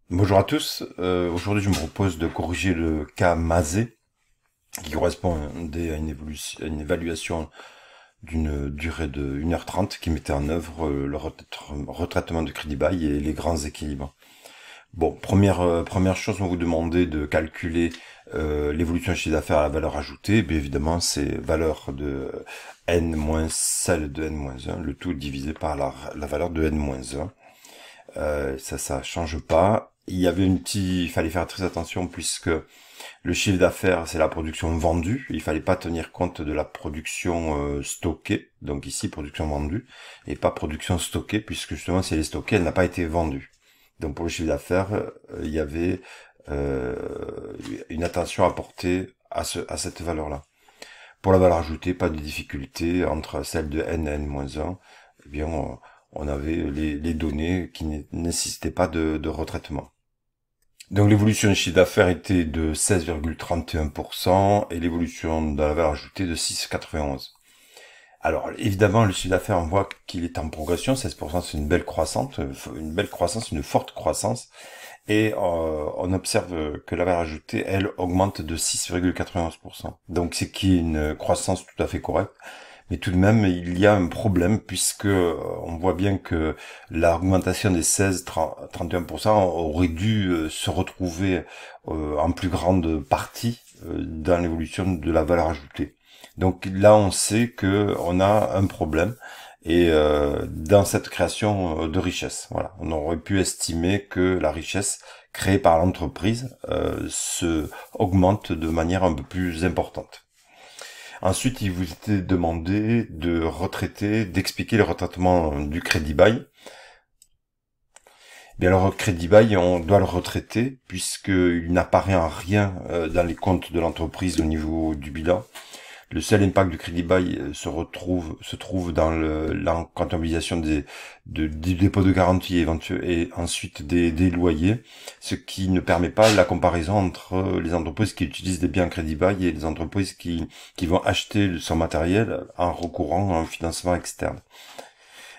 Bonjour à tous. Aujourd'hui, je me propose de corriger le cas Mazet, qui correspond à une évaluation d'une durée de 1h30 qui mettait en œuvre le retraitement de crédit bail et les grands équilibres. Bon, première chose, on va vous demander de calculer l'évolution du chiffre d'affaires à la valeur ajoutée. Bien évidemment, c'est valeur de n moins celle de n-1, le tout divisé par la valeur de n-1. Ça change pas. Il fallait faire très attention puisque le chiffre d'affaires, c'est la production vendue. Il fallait pas tenir compte de la production stockée. Donc ici, production vendue et pas production stockée puisque justement, si elle est stockée, elle n'a pas été vendue. Donc pour le chiffre d'affaires, il y avait euh, une attention à porter à cette valeur-là. Pour la valeur ajoutée, pas de difficulté entre celle de n et n-1. Eh bien, on avait les données qui ne nécessitaient pas de retraitement. Donc l'évolution du chiffre d'affaires était de 16,31% et l'évolution de la valeur ajoutée de 6,91. Alors évidemment, le chiffre d'affaires, on voit qu'il est en progression, 16% c'est une belle croissance, une forte croissance. Et on observe que la valeur ajoutée, elle, augmente de 6,91%. Donc c'est qui est une croissance tout à fait correcte. Mais tout de même, il y a un problème puisque on voit bien que l'augmentation des 16-31% aurait dû se retrouver en plus grande partie dans l'évolution de la valeur ajoutée. Donc là, on sait que on a un problème et dans cette création de richesse. Voilà, on aurait pu estimer que la richesse créée par l'entreprise se augmente de manière un peu plus importante. Ensuite, il vous était demandé d'expliquer le retraitement du crédit bail. Bien alors, le crédit bail, on doit le retraiter puisqu'il n'apparaît en rien dans les comptes de l'entreprise au niveau du bilan. Le seul impact du crédit bail se trouve dans la comptabilisation des dépôts de garantie éventuels et ensuite des loyers, ce qui ne permet pas la comparaison entre les entreprises qui utilisent des biens en crédit bail et les entreprises qui vont acheter son matériel en recourant à un financement externe.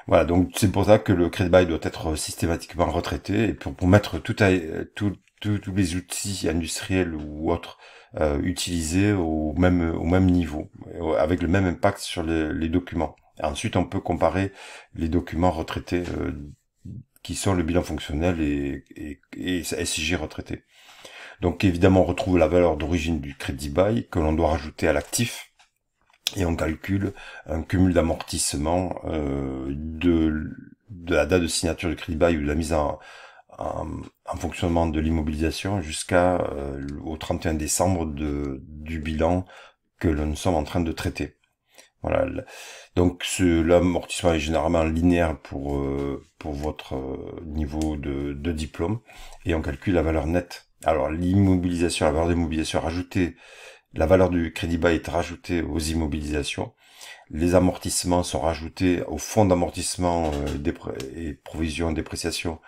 Voilà, donc c'est pour ça que le crédit bail doit être systématiquement retraité et pour mettre tous les outils industriels ou autres utilisés au même niveau, avec le même impact sur les documents. Et ensuite, on peut comparer les documents retraités qui sont le bilan fonctionnel et SIG retraité. Donc évidemment, on retrouve la valeur d'origine du crédit bail que l'on doit rajouter à l'actif et on calcule un cumul d'amortissement de la date de signature du crédit bail ou de la mise en fonctionnement de l'immobilisation jusqu'à au 31 décembre du bilan que nous sommes en train de traiter. Voilà. Donc l'amortissement est généralement linéaire pour votre niveau de diplôme et on calcule la valeur nette. Alors la valeur d'immobilisation rajoutée, la valeur du crédit bail est rajoutée aux immobilisations. Les amortissements sont rajoutés au fonds d'amortissement et provisions dépréciation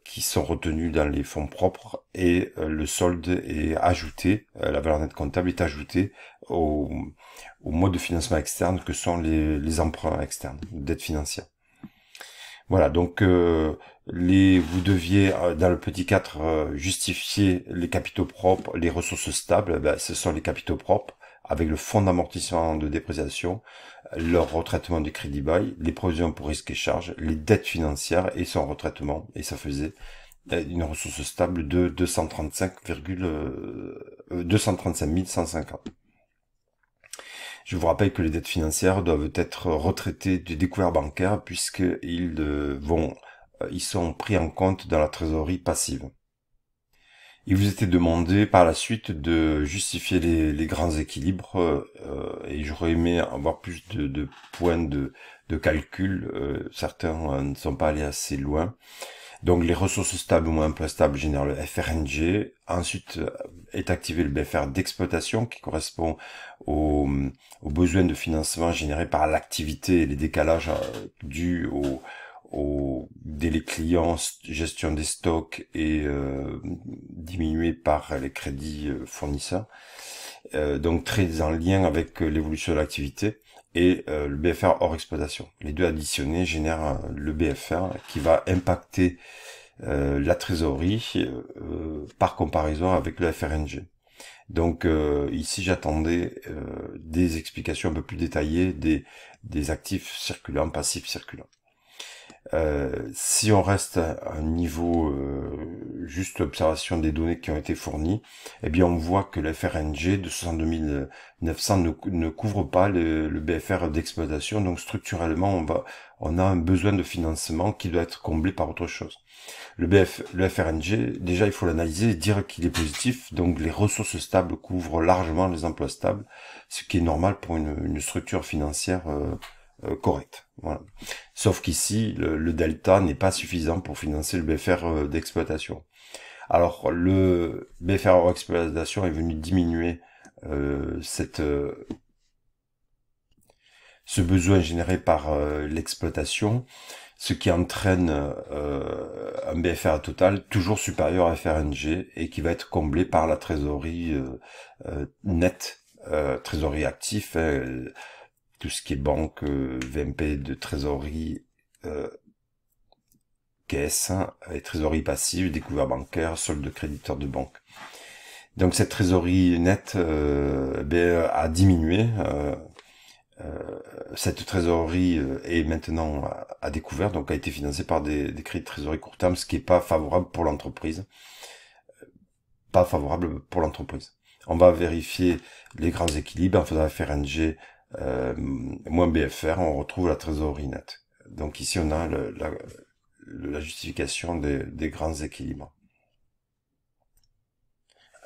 qui sont retenus dans les fonds propres et le solde est ajouté, la valeur nette comptable est ajoutée au mode de financement externe que sont les emprunts externes, les dettes financières. Voilà, donc vous deviez dans le petit 4 justifier les capitaux propres, les ressources stables, ben, ce sont les capitaux propres avec le fonds d'amortissement de dépréciation, leur retraitement du crédit bail, les provisions pour risques et charges, les dettes financières et son retraitement, et ça faisait une ressource stable de 235 150. Je vous rappelle que les dettes financières doivent être retraitées du découvert bancaire ils sont pris en compte dans la trésorerie passive. Il vous était demandé par la suite de justifier les grands équilibres et j'aurais aimé avoir plus de points de calcul. Certains ne sont pas allés assez loin. Donc les ressources stables ou moins stables génèrent le FRNG. Ensuite est activé le BFR d'exploitation qui correspond aux besoins de financement générés par l'activité et les décalages dus au délai client, gestion des stocks et diminué par les crédits fournisseurs. Donc très en lien avec l'évolution de l'activité et le BFR hors exploitation. Les deux additionnés génèrent le BFR qui va impacter la trésorerie par comparaison avec le FRNG. Donc ici j'attendais des explications un peu plus détaillées des actifs circulants, passifs circulants. Si on reste à un niveau juste observation des données qui ont été fournies, eh bien on voit que le FRNG de 62 900 ne couvre pas le BFR d'exploitation, donc structurellement on a un besoin de financement qui doit être comblé par autre chose. Le FRNG, déjà il faut l'analyser et dire qu'il est positif, donc les ressources stables couvrent largement les emplois stables, ce qui est normal pour une structure financière correcte. Voilà. Sauf qu'ici, le delta n'est pas suffisant pour financer le BFR d'exploitation. Alors le BFR d'exploitation est venu diminuer ce besoin généré par l'exploitation, ce qui entraîne un BFR total toujours supérieur à FRNG et qui va être comblé par la trésorerie nette, trésorerie actif, tout ce qui est banque, VMP de trésorerie, caisse, et trésorerie passive, découvert bancaire, solde de créditeur de banque. Donc cette trésorerie nette a diminué. Cette trésorerie est maintenant à découvert, donc a été financée par des crédits de trésorerie court terme, ce qui est pas favorable pour l'entreprise. Pas favorable pour l'entreprise. On va vérifier les grands équilibres en faisant FRNG moins BFR, on retrouve la trésorerie nette. Donc ici on a la justification des grands équilibres.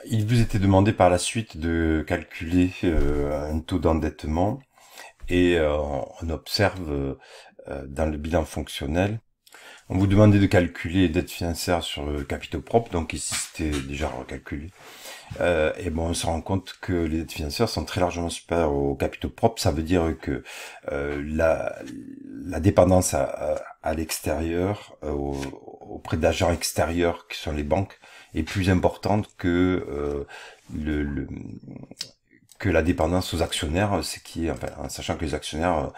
Il vous était demandé par la suite de calculer un taux d'endettement et on observe dans le bilan fonctionnel, on vous demandait de calculer les dettes financières sur le capitaux propres, donc ici c'était déjà recalculé. Et bon, on se rend compte que les dettes financières sont très largement supérieures aux capitaux propres. Ça veut dire que la dépendance à l'extérieur, auprès d'agents extérieurs qui sont les banques, est plus importante que que la dépendance aux actionnaires, ce qui est, enfin, en sachant que les actionnaires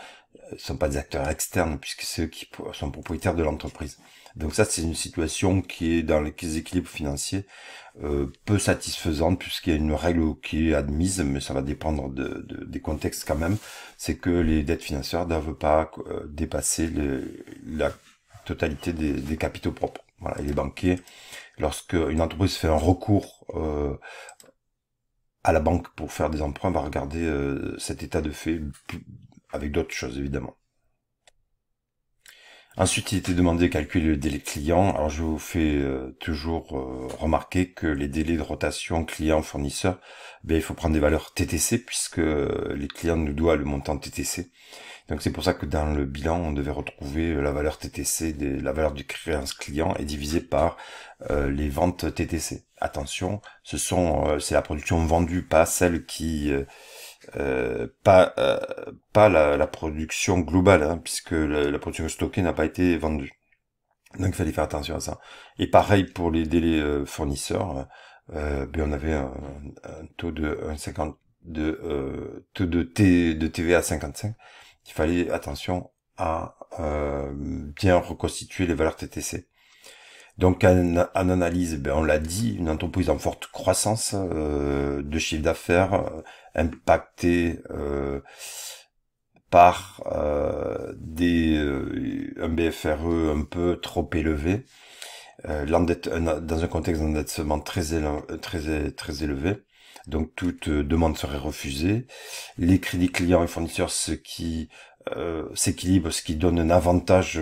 sont pas des acteurs externes puisque c'est eux qui sont propriétaires de l'entreprise. Donc ça, c'est une situation qui est dans les équilibres financiers peu satisfaisante puisqu'il y a une règle qui est admise, mais ça va dépendre des contextes quand même. C'est que les dettes financières ne doivent pas dépasser la totalité des capitaux propres. Voilà, et les banquiers, lorsque une entreprise fait un recours à la banque pour faire des emprunts, va regarder cet état de fait avec d'autres choses évidemment. Ensuite, il était demandé de calculer le délai client. Alors, je vous fais toujours remarquer que les délais de rotation client-fournisseur, ben, il faut prendre des valeurs TTC puisque les clients nous doivent le montant TTC. Donc, c'est pour ça que dans le bilan, on devait retrouver la valeur TTC, la valeur du créance client est divisée par les ventes TTC. Attention, c'est la production vendue, pas celle qui pas la production globale, hein, puisque la production stockée n'a pas été vendue. Donc il fallait faire attention à ça. Et pareil pour les délais fournisseurs, ben on avait un taux de 1,50 taux de TVA à 55. Il fallait attention à bien reconstituer les valeurs TTC. Donc en analyse, ben on l'a dit, une entreprise en forte croissance de chiffre d'affaires impactée par un BFRE un peu trop élevé, dans un contexte d'endettement très élevé. Donc toute demande serait refusée. Les crédits clients et fournisseurs, ce qui s'équilibre, ce qui donne un avantage.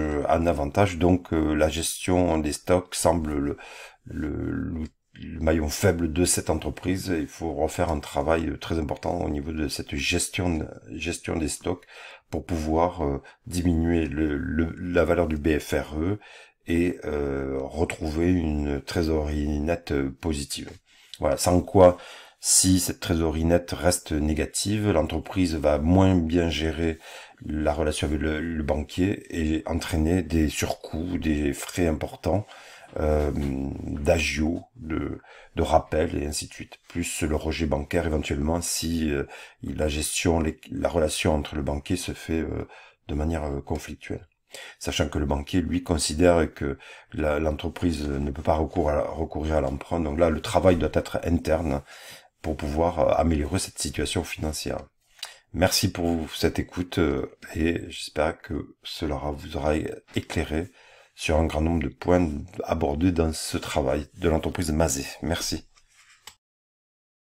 Donc la gestion des stocks semble le maillon faible de cette entreprise. Il faut refaire un travail très important au niveau de cette gestion des stocks pour pouvoir diminuer la valeur du BFRE et retrouver une trésorerie nette positive. Voilà, sans quoi, si cette trésorerie nette reste négative, l'entreprise va moins bien gérer la relation avec le banquier et entraîner des surcoûts, des frais importants, d'agio, de rappel et ainsi de suite. Plus le rejet bancaire éventuellement si la relation entre le banquier se fait de manière conflictuelle. sachant que le banquier, lui, considère que l'entreprise ne peut pas recourir à l'emprunt. Donc là, le travail doit être interne pour pouvoir améliorer cette situation financière. Merci pour cette écoute et j'espère que cela vous aura éclairé sur un grand nombre de points abordés dans ce travail de l'entreprise Mazet. Merci.